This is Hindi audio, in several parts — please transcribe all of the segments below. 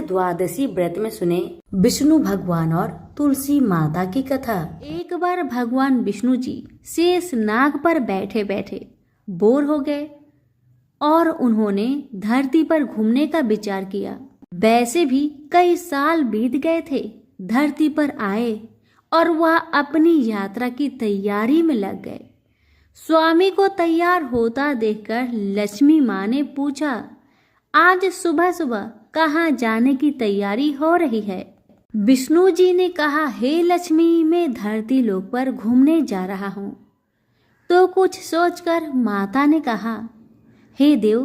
द्वादशी व्रत में सुने विष्णु भगवान और तुलसी माता की कथा। एक बार भगवान विष्णु जी शेष नाग पर बैठे बैठे बोर हो गए और उन्होंने धरती पर घूमने का विचार किया। वैसे भी कई साल बीत गए थे। धरती पर आए और वह अपनी यात्रा की तैयारी में लग गए। स्वामी को तैयार होता देखकर लक्ष्मी माँ ने पूछा, आज सुबह सुबह कहाँ जाने की तैयारी हो रही है? विष्णु जी ने कहा, हे लक्ष्मी, मैं धरती लोक पर घूमने जा रहा हूँ। तो कुछ सोचकर माता ने कहा, हे देव,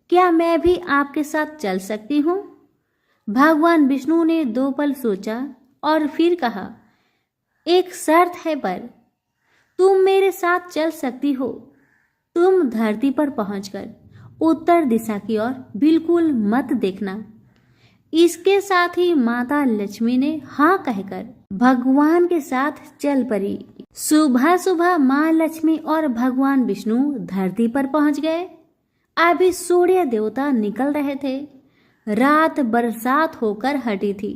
क्या मैं भी आपके साथ चल सकती हूँ? भगवान विष्णु ने 2 पल सोचा और फिर कहा, एक शर्त है, पर तुम मेरे साथ चल सकती हो। तुम धरती पर पहुंचकर उत्तर दिशा की ओर बिल्कुल मत देखना। इसके साथ ही माता लक्ष्मी ने हाँ कहकर भगवान के साथ चल पड़ी। सुबह सुबह माँ लक्ष्मी और भगवान विष्णु धरती पर पहुंच गए। अभी सूर्य देवता निकल रहे थे। रात बरसात होकर हटी थी।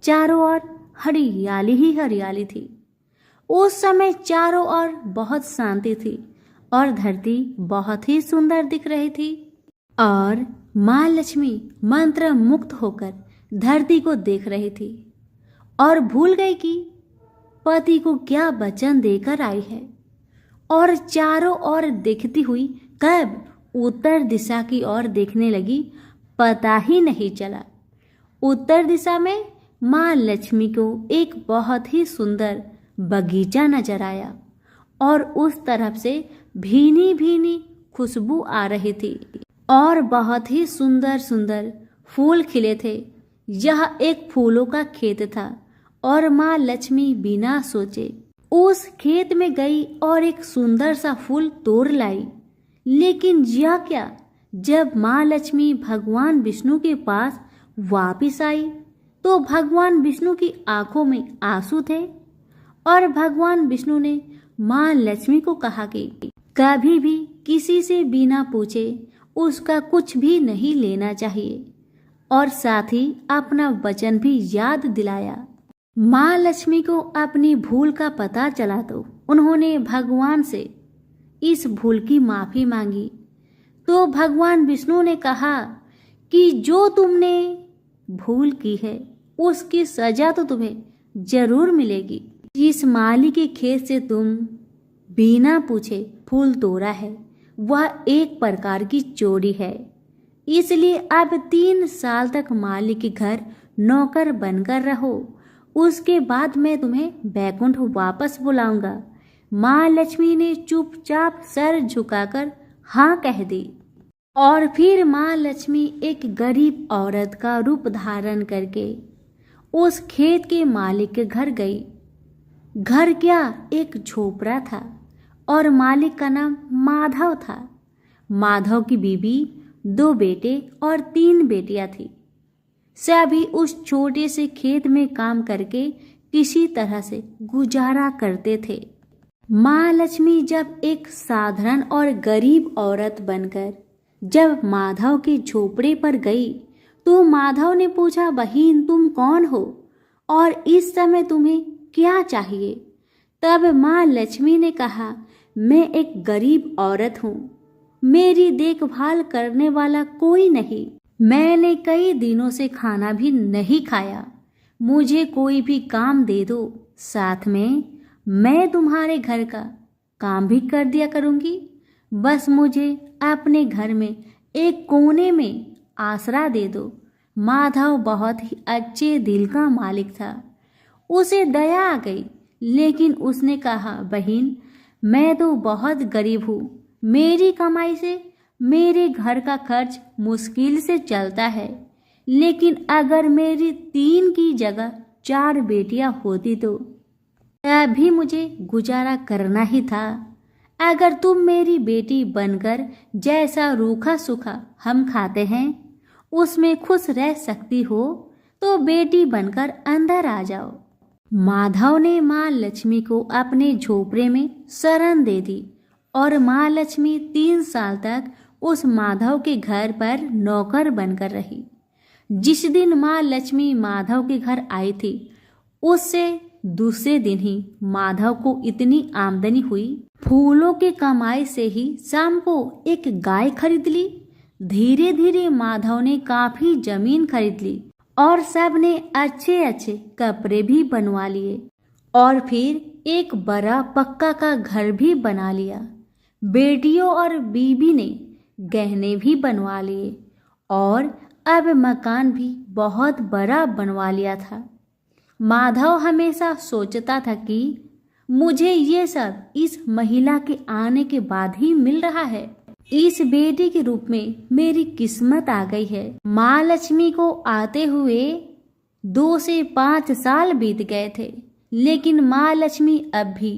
चारों ओर हरियाली ही हरियाली थी। उस समय चारों ओर बहुत शांति थी और धरती बहुत ही सुंदर दिख रही थी। और माँ लक्ष्मी मंत्र मुक्त होकर धरती को देख रही थी और भूल गई कि पति को क्या वचन देकर आई है। और चारों ओर देखती हुई कब उत्तर दिशा की ओर देखने लगी, पता ही नहीं चला। उत्तर दिशा में माँ लक्ष्मी को एक बहुत ही सुंदर बगीचा नजर आया और उस तरफ से भीनी भीनी खुशबू आ रही थी और बहुत ही सुंदर सुंदर फूल खिले थे। यह एक फूलों का खेत था और माँ लक्ष्मी बिना सोचे उस खेत में गई और एक सुंदर सा फूल तोड़ लाई। लेकिन यह क्या, जब माँ लक्ष्मी भगवान विष्णु के पास वापिस आई तो भगवान विष्णु की आंखों में आंसू थे और भगवान विष्णु ने माँ लक्ष्मी को कहा कि कभी भी किसी से बिना पूछे उसका कुछ भी नहीं लेना चाहिए और साथ ही अपना वचन भी याद दिलाया। माँ लक्ष्मी को अपनी भूल का पता चला तो उन्होंने भगवान से इस भूल की माफी मांगी। तो भगवान विष्णु ने कहा कि जो तुमने भूल की है उसकी सजा तो तुम्हें जरूर मिलेगी। जिस माली के खेत से तुम बिना पूछे फूल तोड़ा है वह एक प्रकार की चोरी है। इसलिए अब 3 साल तक माली के घर नौकर बनकर रहो। उसके बाद मैं तुम्हें बैकुंठ वापस बुलाऊंगा। माँ लक्ष्मी ने चुपचाप सर झुकाकर हाँ कह दी और फिर माँ लक्ष्मी एक गरीब औरत का रूप धारण करके उस खेत के मालिक के घर गई। घर क्या, एक झोपड़ा था और मालिक का नाम माधव था। माधव की बीवी, 2 बेटे और 3 बेटियां थी। सभी उस छोटे से खेत में काम करके किसी तरह से गुजारा करते थे। माँ लक्ष्मी जब एक साधारण और गरीब औरत बनकर जब माधव के झोपड़े पर गई तो माधव ने पूछा, बहन तुम कौन हो और इस समय तुम्हें क्या चाहिए? तब माँ लक्ष्मी ने कहा, मैं एक गरीब औरत हूँ। मेरी देखभाल करने वाला कोई नहीं। मैंने कई दिनों से खाना भी नहीं खाया। मुझे कोई भी काम दे दो, साथ में मैं तुम्हारे घर का काम भी कर दिया करूँगी। बस मुझे अपने घर में एक कोने में आसरा दे दो। माधव बहुत ही अच्छे दिल का मालिक था। उसे दया आ गई, लेकिन उसने कहा, बहन मैं तो बहुत गरीब हूँ। मेरी कमाई से मेरे घर का खर्च मुश्किल से चलता है। लेकिन अगर मेरी 3 की जगह 4 बेटियां होती तो तभी मुझे गुजारा करना ही था। अगर तुम मेरी बेटी बनकर जैसा रूखा सूखा हम खाते हैं उसमें खुश रह सकती हो तो बेटी बनकर अंदर आ जाओ। माधव ने माँ लक्ष्मी को अपने झोपड़े में शरण दे दी और माँ लक्ष्मी 3 साल तक उस माधव के घर पर नौकर बनकर रही। जिस दिन माँ लक्ष्मी माधव के घर आई थी, उससे दूसरे दिन ही माधव को इतनी आमदनी हुई, फूलों की कमाई से ही शाम को एक गाय खरीद ली। धीरे धीरे माधव ने काफी जमीन खरीद ली और सब ने अच्छे अच्छे कपड़े भी बनवा लिए और फिर एक बड़ा पक्का का घर भी बना लिया। बेटियों और बीबी ने गहने भी बनवा लिए और अब मकान भी बहुत बड़ा बनवा लिया था। माधव हमेशा सोचता था कि मुझे ये सब इस महिला के आने के बाद ही मिल रहा है। इस बेटी के रूप में मेरी किस्मत आ गई है। माँ लक्ष्मी को आते हुए 2 से 5 साल बीत गए थे, लेकिन माँ लक्ष्मी अब भी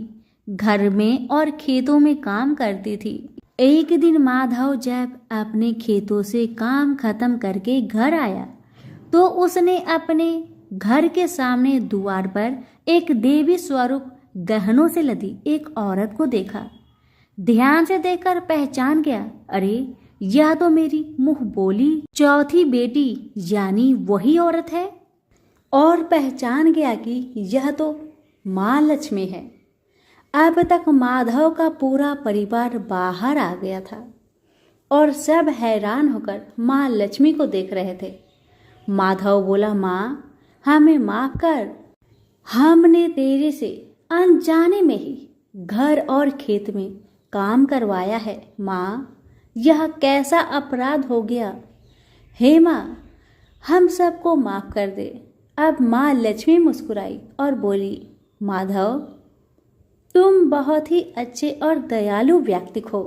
घर में और खेतों में काम करती थी। एक दिन माधव जब अपने खेतों से काम खत्म करके घर आया तो उसने अपने घर के सामने द्वार पर एक देवी स्वरूप गहनों से लदी एक औरत को देखा। ध्यान से देखकर पहचान गया, अरे यह तो मेरी मुंह बोली चौथी बेटी यानी वही औरत है। और पहचान गया कि यह तो माँ लक्ष्मी है। अब तक माधव का पूरा परिवार बाहर आ गया था और सब हैरान होकर माँ लक्ष्मी को देख रहे थे। माधव बोला, माँ हमें माफ कर, हमने तेरे से अनजाने में ही घर और खेत में काम करवाया है। माँ यह कैसा अपराध हो गया। हे माँ हम सबको माफ कर दे। अब माँ लक्ष्मी मुस्कुराई और बोली, माधव तुम बहुत ही अच्छे और दयालु व्यक्ति हो।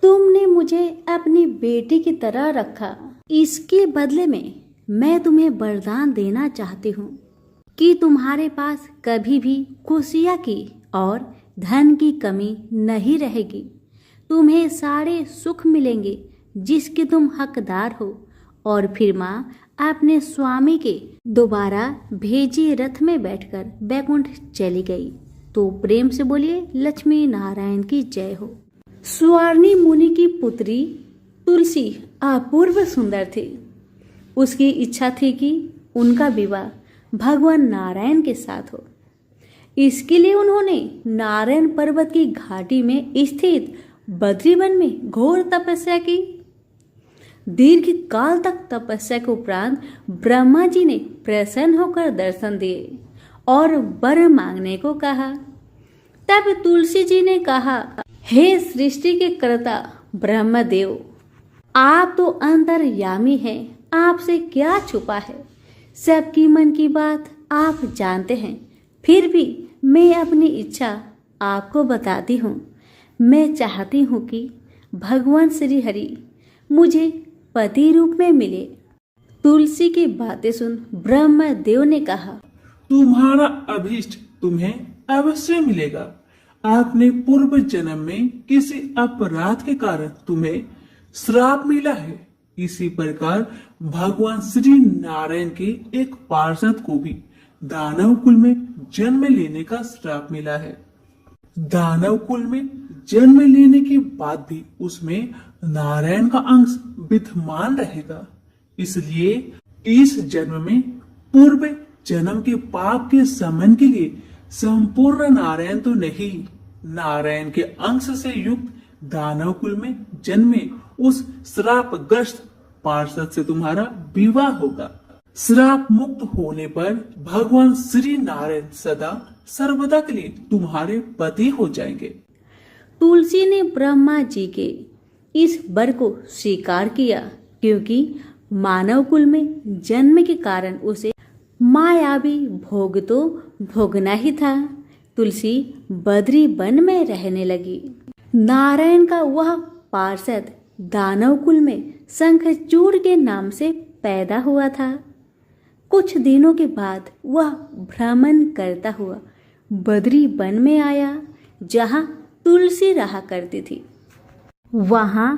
तुमने मुझे अपनी बेटी की तरह रखा। इसके बदले में मैं तुम्हें वरदान देना चाहती हूँ कि तुम्हारे पास कभी भी खुशियाँ की और धन की कमी नहीं रहेगी। तुम्हें सारे सुख मिलेंगे जिसके तुम हकदार हो। और फिर माँ अपने स्वामी के दोबारा भेजे रथ में बैठकर बैकुंठ चली गई। तो प्रेम से बोलिए लक्ष्मी नारायण की जय हो। स्वर्णी मुनि की पुत्री तुलसी अपूर्व सुंदर थी। उसकी इच्छा थी कि उनका विवाह भगवान नारायण के साथ हो। इसके लिए उन्होंने नारायण पर्वत की घाटी में स्थित बद्रीवन में घोर तपस्या की। दीर्घ काल तक तपस्या के उपरांत ब्रह्मा जी ने प्रसन्न होकर दर्शन दिए और वर मांगने को कहा। तब तुलसी जी ने कहा, हे सृष्टि के कर्ता ब्रह्मदेव, आप तो अंतर्यामी हैं, आपसे क्या छुपा है। सबकी मन की बात आप जानते हैं। फिर भी मैं अपनी इच्छा आपको बताती हूँ। मैं चाहती हूँ कि भगवान श्री हरि मुझे पति रूप में मिले। तुलसी की बातें सुन ब्रह्मदेव ने कहा, तुम्हारा अभीष्ट तुम्हें अवश्य मिलेगा। आपने पूर्व जन्म में किसी अपराध के कारण तुम्हें श्राप मिला है। इसी प्रकार भगवान श्री नारायण के एक पार्षद को भी दानव कुल में जन्म लेने का श्राप मिला है। दानव कुल में जन्म लेने के बाद भी उसमें नारायण का अंश विद्यमान रहेगा। इसलिए इस जन्म में पूर्व जन्म के पाप के समन के लिए संपूर्ण नारायण तो नहीं, नारायण के अंश से युक्त दानव कुल में जन्मे उस श्रापग्रस्त पार्षद से तुम्हारा विवाह होगा। श्राप मुक्त होने पर भगवान श्री नारायण सदा सर्वदा के लिए तुम्हारे पति हो जाएंगे। तुलसी ने ब्रह्मा जी के इस वर को स्वीकार किया, क्योंकि मानव कुल में जन्म के कारण उसे मायावी भोग तो भोगना ही था। तुलसी बद्री वन में रहने लगी। नारायण का वह पार्षद दानव कुल में शंखचूड़ के नाम से पैदा हुआ था। कुछ दिनों के बाद वह भ्रमण करता हुआ बद्री वन में आया, जहां तुलसी रहा करती थी। वहां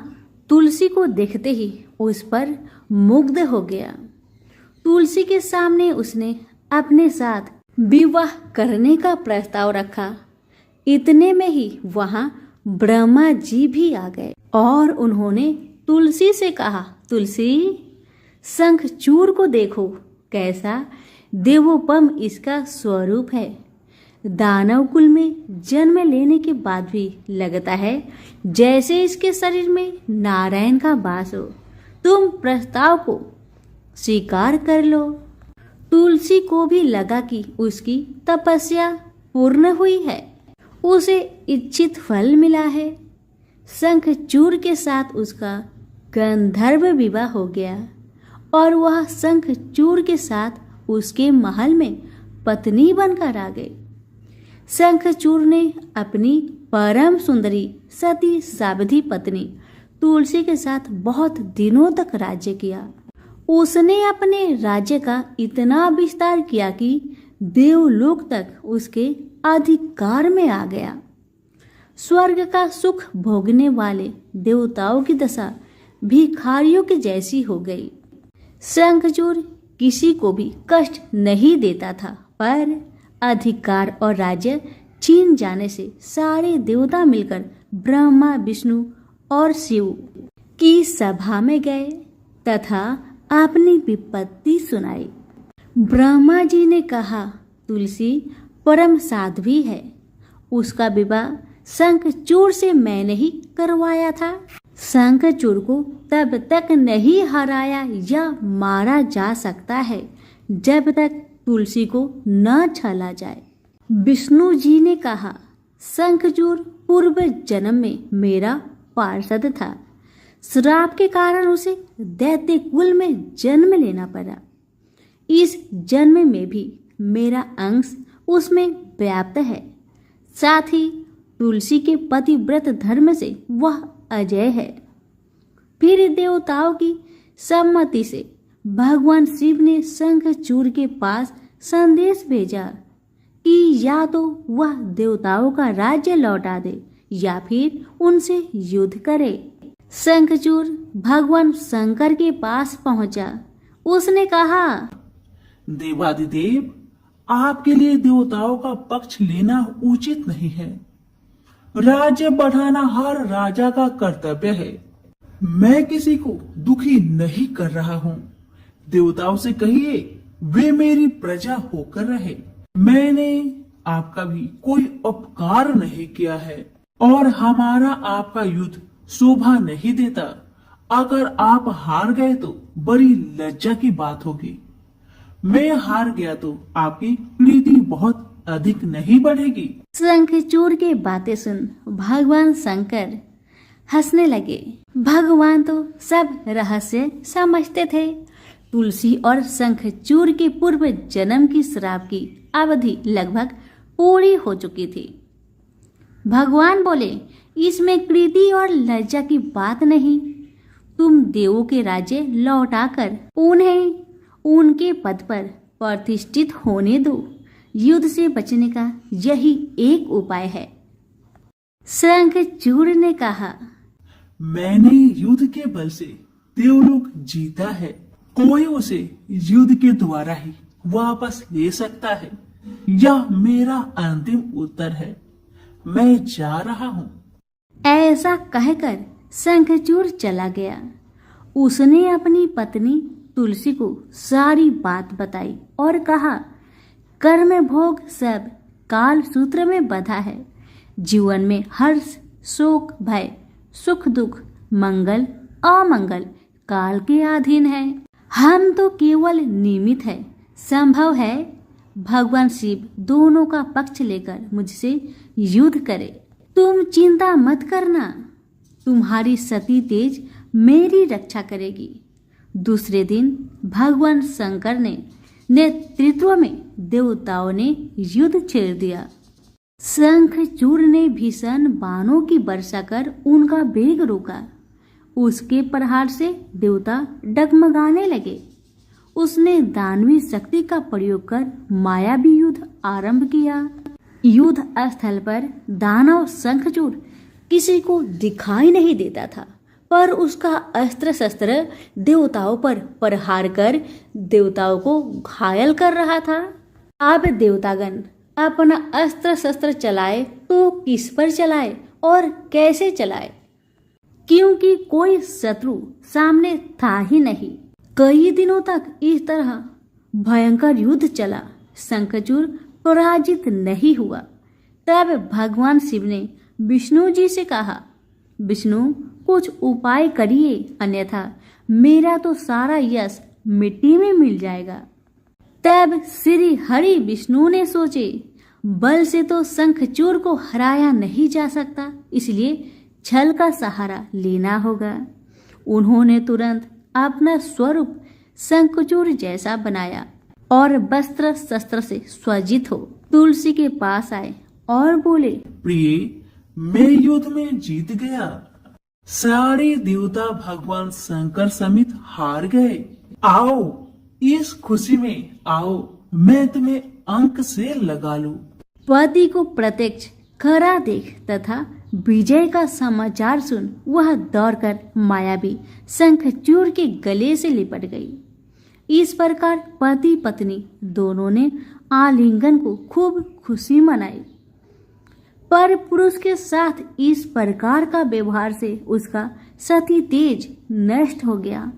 तुलसी को देखते ही उस पर मुग्ध हो गया। तुलसी के सामने उसने अपने साथ विवाह करने का प्रस्ताव रखा। इतने में ही वहां ब्रह्मा जी भी आ गए और उन्होंने तुलसी से कहा, तुलसी शंखचूड़ को देखो, कैसा देवोपम इसका स्वरूप है। दानव कुल में जन्म लेने के बाद भी लगता है जैसे इसके शरीर में नारायण का वास हो। तुम प्रस्ताव को स्वीकार कर लो। तुलसी को भी लगा कि उसकी तपस्या पूर्ण हुई है, उसे इच्छित फल मिला है। शंखचूड़ के साथ उसका गंधर्व विवाह हो गया और वह शंखचूड़ के साथ उसके महल में पत्नी बनकर आ गई। शंखचूड़ ने अपनी परम सुंदरी सती सावधि पत्नी तुलसी के साथ बहुत दिनों तक राज्य किया। उसने अपने राज्य का इतना विस्तार किया कि देवलोक तक उसके अधिकार में आ गया। स्वर्ग का सुख भोगने वाले देवताओं की दशा भिखारियों की जैसी हो गई। शंखचूड़ किसी को भी कष्ट नहीं देता था, पर अधिकार और राज्य छीन जाने से सारे देवता मिलकर ब्रह्मा, विष्णु और शिव की सभा में गए तथा अपनी विपत्ति सुनाई। ब्रह्मा जी ने कहा, तुलसी परम साध्वी है, उसका विवाह शंखचूड़ से मैंने ही करवाया था। शंखचूड़ को तब तक नहीं हराया या मारा जा सकता है जब तक तुलसी को न छला जाए। विष्णु जी ने कहा, शंखचूड़ पूर्व जन्म में मेरा पार्षद था। श्राप के कारण उसे दैत्य कुल में जन्म लेना पड़ा। इस जन्म में भी मेरा अंश उसमें व्याप्त है। साथ ही तुलसी के पतिव्रत धर्म से वह अजय है। फिर देवताओं की सम्मति से भगवान शिव ने शंखचूड़ के पास संदेश भेजा कि या तो वह देवताओं का राज्य लौटा दे या फिर उनसे युद्ध करे। शंखचूड़ भगवान शंकर के पास पहुंचा। उसने कहा, देवादिदेव, आपके लिए देवताओं का पक्ष लेना उचित नहीं है। राज्य बढ़ाना हर राजा का कर्तव्य है। मैं किसी को दुखी नहीं कर रहा हूँ। देवताओं से कहिए वे मेरी प्रजा होकर रहे। मैंने आपका भी कोई उपकार नहीं किया है और हमारा आपका युद्ध शोभा नहीं देता। अगर आप हार गए तो बड़ी लज्जा की बात होगी। मैं हार गया तो आपकी प्रीति बहुत अधिक नहीं बढ़ेगी। शंखचूड़ के बातें सुन भगवान शंकर हंसने लगे। भगवान तो सब रहस्य समझते थे। तुलसी और शंखचूड़ के पूर्व जन्म की श्राप की अवधि लगभग पूरी हो चुकी थी। भगवान बोले, इसमें कृति और लज्जा की बात नहीं। तुम देवों के राज्य लौटाकर उन्हें उनके पद पर प्रतिष्ठित होने दो। युद्ध से बचने का यही एक उपाय है। शंखचूड़ ने कहा, मैंने युद्ध के बल से देवलोक जीता है। कोई उसे युद्ध के द्वारा ही वापस ले सकता है। यह मेरा अंतिम उत्तर है। मैं जा रहा हूँ। ऐसा कहकर शंखचूड़ चला गया। उसने अपनी पत्नी तुलसी को सारी बात बताई और कहा, कर्म भोग सब काल सूत्र में बंधा है। जीवन में हर्ष, शोक, भय, सुख, दुख, मंगल, अमंगल काल के अधीन है। हम तो केवल निमित्त है। संभव है भगवान शिव दोनों का पक्ष लेकर मुझसे युद्ध करे। तुम चिंता मत करना, तुम्हारी सती तेज मेरी रक्षा करेगी। दूसरे दिन भगवान शंकर ने नेतृत्व में देवताओं ने युद्ध छेड़ दिया। शंखचूड़ ने भीषण बाणों की वर्षा कर उनका वेग रोका। उसके प्रहार से देवता डगमगाने लगे। उसने दानवी शक्ति का प्रयोग कर मायावी युद्ध आरंभ किया। युद्ध स्थल पर दानव शंखचूड़ किसी को दिखाई नहीं देता था, पर उसका अस्त्र शस्त्र देवताओं पर प्रहार कर देवताओं को घायल कर रहा था। अब देवतागण अपना अस्त्र शस्त्र चलाए तो किस पर चलाए और कैसे चलाए, क्योंकि कोई शत्रु सामने था ही नहीं। कई दिनों तक इस तरह भयंकर युद्ध चला। शंखचूड़ पराजित नहीं हुआ। तब भगवान शिव ने विष्णु जी से कहा, विष्णु कुछ उपाय करिए, अन्यथा मेरा तो सारा यश मिट्टी में मिल जाएगा। तब श्री हरि विष्णु ने सोचे, बल से तो शंखचूड़ को हराया नहीं जा सकता, इसलिए छल का सहारा लेना होगा। उन्होंने तुरंत अपना स्वरूप शंखचूड़ जैसा बनाया और वस्त्र शस्त्र से सज्जित हो तुलसी के पास आए और बोले, प्रिय, मैं युद्ध में जीत गया। सारे देवता भगवान शंकर समेत हार गए। आओ, इस खुशी में आओ, मैं तुम्हें अंक से लगा लूं। पति को प्रत्यक्ष खरा देख तथा विजय का समाचार सुन वह दौड़कर मायावी शंखचूड़ के गले से लिपट गई। इस प्रकार पति पत्नी दोनों ने आलिंगन को खूब खुशी मनाई। पर पुरुष के साथ इस प्रकार का व्यवहार से उसका सती तेज नष्ट हो गया।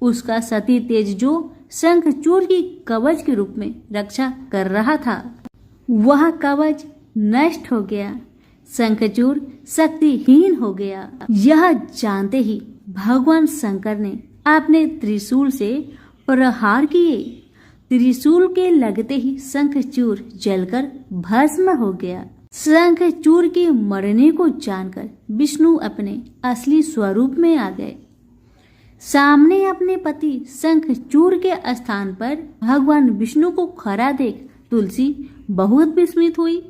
उसका सती तेज जो शंखचूड़ की कवच के रूप में रक्षा कर रहा था, वह कवच नष्ट हो गया। शंखचूड़ शक्तिहीन हो गया। यह जानते ही भगवान शंकर ने अपने त्रिशूल से प्रहार किए। त्रिशूल के लगते ही शंखचूड़ जलकर भस्म हो गया। शंखचूड़ के मरने को जानकर विष्णु अपने असली स्वरूप में आ गए। सामने अपने पति शंखचूड़ के स्थान पर भगवान विष्णु को खड़ा देख तुलसी बहुत विस्मित हुई।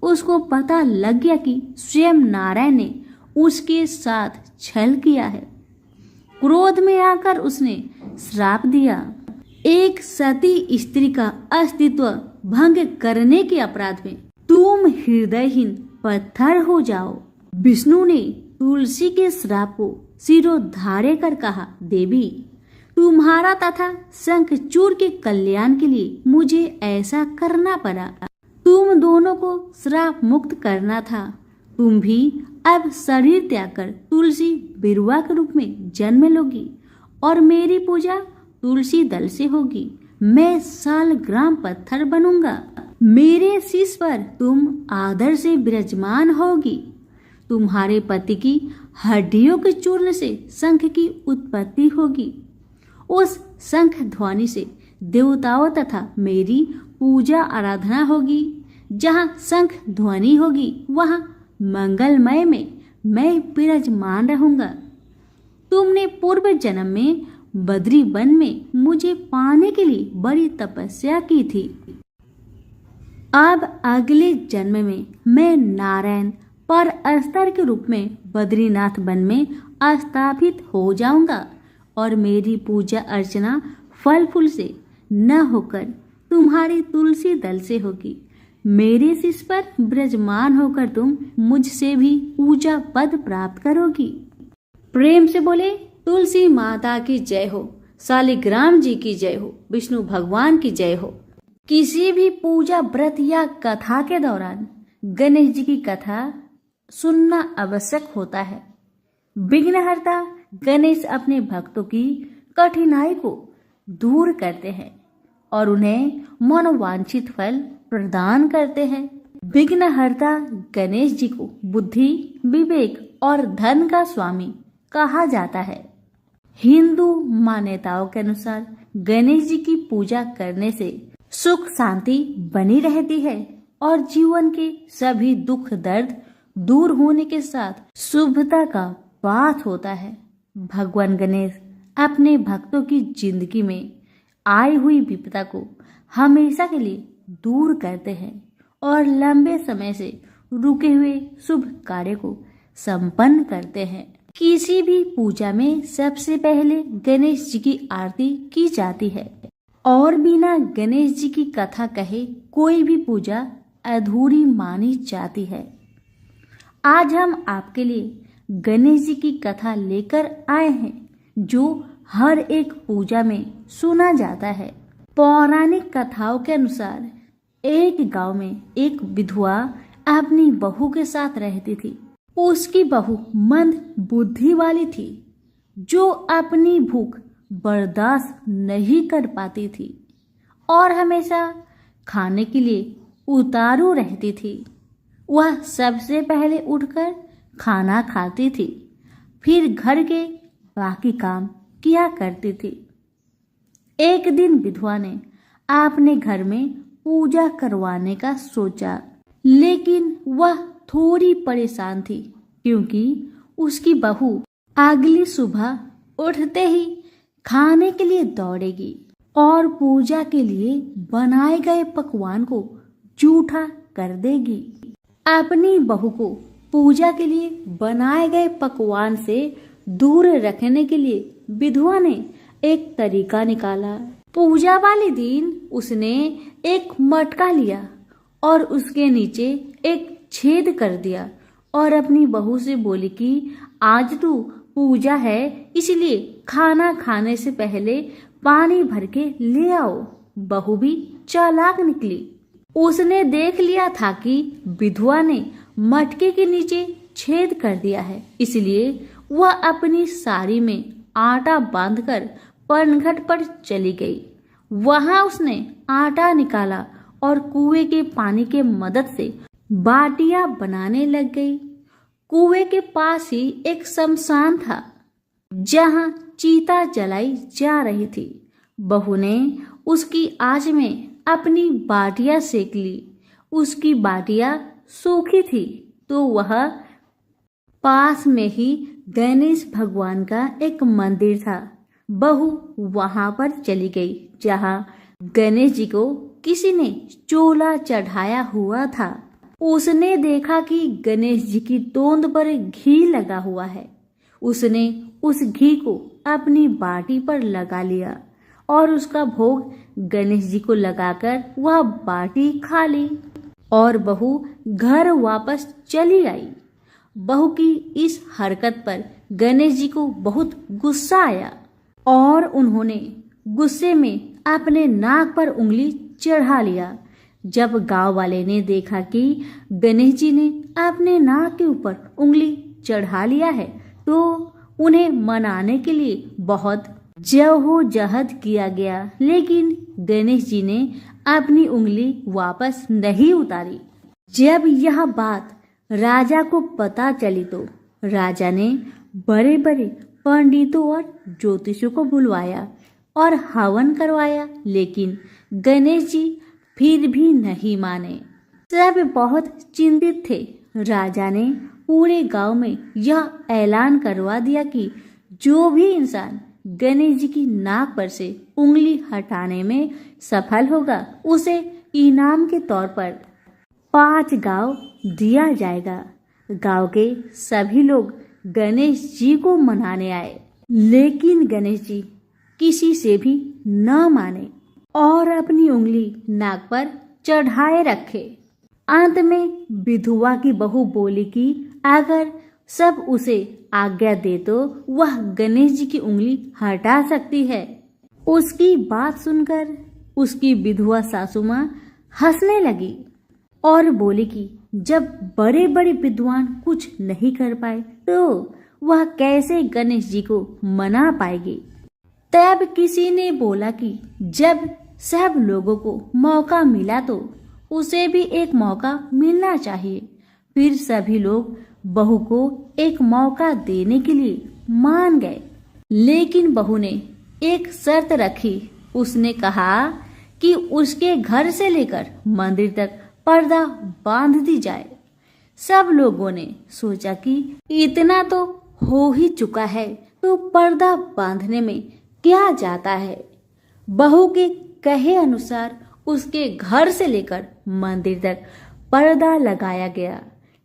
उसको पता लग गया कि स्वयं नारायण ने उसके साथ छल किया है। क्रोध में आकर उसने श्राप दिया, एक सती स्त्री का अस्तित्व भंग करने के अपराध में तुम हृदयहीन पत्थर हो जाओ। विष्णु ने तुलसी के श्राप को सिरोधार्य कर कहा, देवी, तुम्हारा तथा शंखचूड़ के कल्याण के लिए मुझे ऐसा करना पड़ा। तुम दोनों को श्राप मुक्त करना था। तुम भी अब शरीर त्याग कर तुलसी बिरुवा के रूप में जन्म लोगी और मेरी पूजा तुलसी दल से होगी। मैं सालग्राम पत्थर बनूंगा। मेरे शीश पर तुम आदर से विराजमान होगी। तुम्हारे पति की हड्डियों के चूर्ण से शंख की उत्पत्ति होगी। उस शंख ध्वनि से देवताओं तथा मेरी पूजा आराधना होगी। जहाँ शंख ध्वनि होगी वहाँ मंगलमय में मैं विराजमान रहूंगा। तुमने पूर्व जन्म में बद्री वन में मुझे पाने के लिए बड़ी तपस्या की थी। अब अगले जन्म में मैं नारायण पर स्तर के रूप में बद्रीनाथ वन में स्थापित हो जाऊंगा और मेरी पूजा अर्चना फल फूल से न होकर तुम्हारी तुलसी दल से होगी। मेरे शीश पर विराजमान होकर तुम मुझसे भी पूजा पद प्राप्त करोगी। प्रेम से बोले, तुलसी माता की जय हो, शालिग्राम जी की जय हो, विष्णु भगवान की जय हो। किसी भी पूजा व्रत या कथा के दौरान गणेश जी की कथा सुनना आवश्यक होता है। विघ्नहर्ता गणेश अपने भक्तों की कठिनाई को दूर करते हैं और उन्हें मनोवांछित फल प्रदान करते हैं। विघ्नहर्ता गणेश जी को बुद्धि, विवेक और धन का स्वामी कहा जाता है। हिंदू मान्यताओं के अनुसार गणेश जी की पूजा करने से सुख शांति बनी रहती है और जीवन के सभी दुख दर्द दूर होने के साथ शुभता का वास होता है। भगवान गणेश अपने भक्तों की जिंदगी में आई हुई विपदा को हमेशा के लिए दूर करते हैं और लंबे समय से रुके हुए शुभ कार्य को संपन्न करते हैं। किसी भी पूजा में सबसे पहले गणेश जी की आरती की जाती है और बिना गणेश जी की कथा कहे कोई भी पूजा अधूरी मानी जाती है। आज हम आपके लिए गणेश जी की कथा लेकर आए हैं जो हर एक पूजा में सुना जाता है। पौराणिक कथाओं के अनुसार एक गांव में एक विधवा अपनी बहू के साथ रहती थी। उसकी बहू मंद बुद्धि वाली थी जो अपनी भूख बर्दाश्त नहीं कर पाती थी और हमेशा खाने के लिए उतारू रहती थी। वह सबसे पहले उठकर खाना खाती थी, फिर घर के बाकी काम किया करती थी। एक दिन विधवा ने अपने घर में पूजा करवाने का सोचा, लेकिन वह थोड़ी परेशान थी क्योंकि उसकी बहू अगली सुबह उठते ही खाने के लिए दौड़ेगी और पूजा के लिए बनाए गए पकवान को जूठा कर देगी। अपनी बहू को पूजा के लिए बनाए गए पकवान से दूर रखने के लिए विधवा ने एक तरीका निकाला। पूजा वाले दिन उसने एक मटका लिया और उसके नीचे एक छेद कर दिया और अपनी बहू से बोली कि आज तो पूजा है, इसलिए खाना खाने से पहले पानी भर के ले आओ। बहू भी चालाक निकली। उसने देख लिया था कि विधवा ने मटके के नीचे छेद कर दिया है, इसलिए वह अपनी साड़ी में आटा बांधकर पनघट पर चली गई। वहां उसने आटा निकाला और कुएं के पानी के मदद से बाटियां बनाने लग गई। कुएं के पास ही एक शमशान था जहां चीता जलाई जा रही थी। बहू ने उसकी आंच में अपनी बाटियां सेक ली। उसकी बाटियां सूखी थी तो वह पास में ही गणेश भगवान का एक मंदिर था। बहू वहां पर चली गई जहां गणेश जी को किसी ने चोला चढ़ाया हुआ था। उसने देखा कि गणेश जी की तोंद पर घी लगा हुआ है। उसने उस घी को अपनी बाटी पर लगा लिया और उसका भोग गणेश जी को लगाकर वह बाटी खा ली और बहू घर वापस चली आई। बहू की इस हरकत पर गणेश जी को बहुत गुस्सा आया और उन्होंने गुस्से में अपने नाक पर उंगली चढ़ा लिया। जब गांव वाले ने देखा कि गणेश जी ने अपने नाक के ऊपर उंगली चढ़ा लिया है तो उन्हें मनाने के लिए बहुत जद्दोजहद किया गया, लेकिन गणेश जी ने अपनी उंगली वापस नहीं उतारी। जब यह बात राजा को पता चली तो राजा ने बड़े बड़े पंडितों और ज्योतिषों को बुलवाया और हवन करवाया, लेकिन गणेश जी फिर भी नहीं माने। सब बहुत चिंतित थे। राजा ने पूरे गांव में यह ऐलान करवा दिया कि जो भी इंसान गणेश जी की नाक पर से उंगली हटाने में सफल होगा उसे इनाम के तौर पर 5 गांव दिया जाएगा। गांव के सभी लोग गणेश जी को मनाने आए, लेकिन गणेश जी किसी से भी न माने और अपनी उंगली नाक पर चढ़ाए रखे। अंत में विधवा की बहू बोली कि अगर सब उसे आज्ञा दे तो वह गणेश जी की उंगली हटा सकती है। उसकी बात सुनकर उसकी विधवा सासू माँ हंसने लगी और बोली कि जब बड़े बड़े विद्वान कुछ नहीं कर पाए तो वह कैसे गणेश जी को मना पाएगी। तब किसी ने बोला कि जब सब लोगों को मौका मिला तो उसे भी एक मौका मिलना चाहिए। फिर सभी लोग बहू को एक मौका देने के लिए मान गए, लेकिन बहू ने एक शर्त रखी। उसने कहा कि उसके घर से लेकर मंदिर तक पर्दा बांध दी जाए। सब लोगों ने सोचा कि इतना तो हो ही चुका है तो पर्दा बांधने में क्या जाता है। बहू के कहे अनुसार उसके घर से लेकर मंदिर तक पर्दा लगाया गया।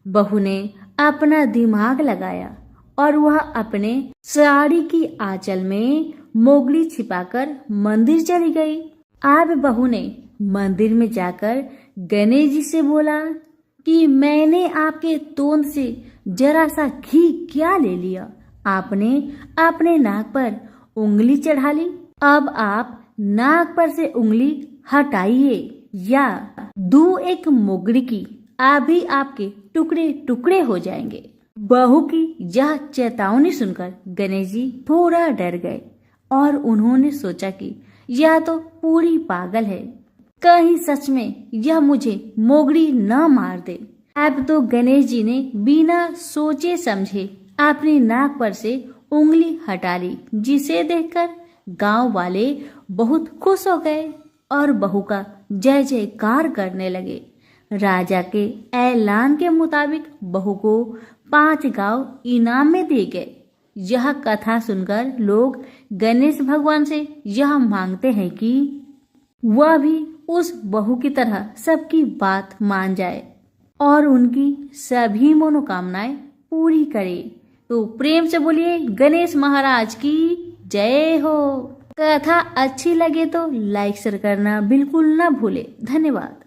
बहू ने अपना दिमाग लगाया और वह अपने साड़ी की आंचल में मोगली छिपाकर मंदिर चली गई। अब बहू ने मंदिर में जाकर गणेश जी से बोला कि मैंने आपके तोंद से जरा सा घी क्या ले लिया, आपने अपने नाक पर उंगली चढ़ा ली। अब आप नाक पर से उंगली हटाइए या दूं एक मोगड़ी की, अभी आपके टुकड़े टुकड़े हो जाएंगे। बहू की यह चेतावनी सुनकर गणेश जी थोड़ा डर गए और उन्होंने सोचा कि यह तो पूरी पागल है, कहीं सच में यह मुझे मोगड़ी न मार दे। अब तो गणेश जी ने बिना सोचे समझे अपनी नाक पर से उंगली हटा ली, जिसे देखकर गांव वाले बहुत खुश हो गए और बहू का जय जयकार करने लगे। राजा के ऐलान के मुताबिक बहू को 5 गांव इनाम में दिए गए। यह कथा सुनकर लोग गणेश भगवान से यह मांगते हैं कि वह भी उस बहू की तरह सबकी बात मान जाए और उनकी सभी मनोकामनाएं पूरी करे। तो प्रेम से बोलिए गणेश महाराज की जय हो। कथा अच्छी लगे तो लाइक शेयर करना बिल्कुल ना भूले। धन्यवाद।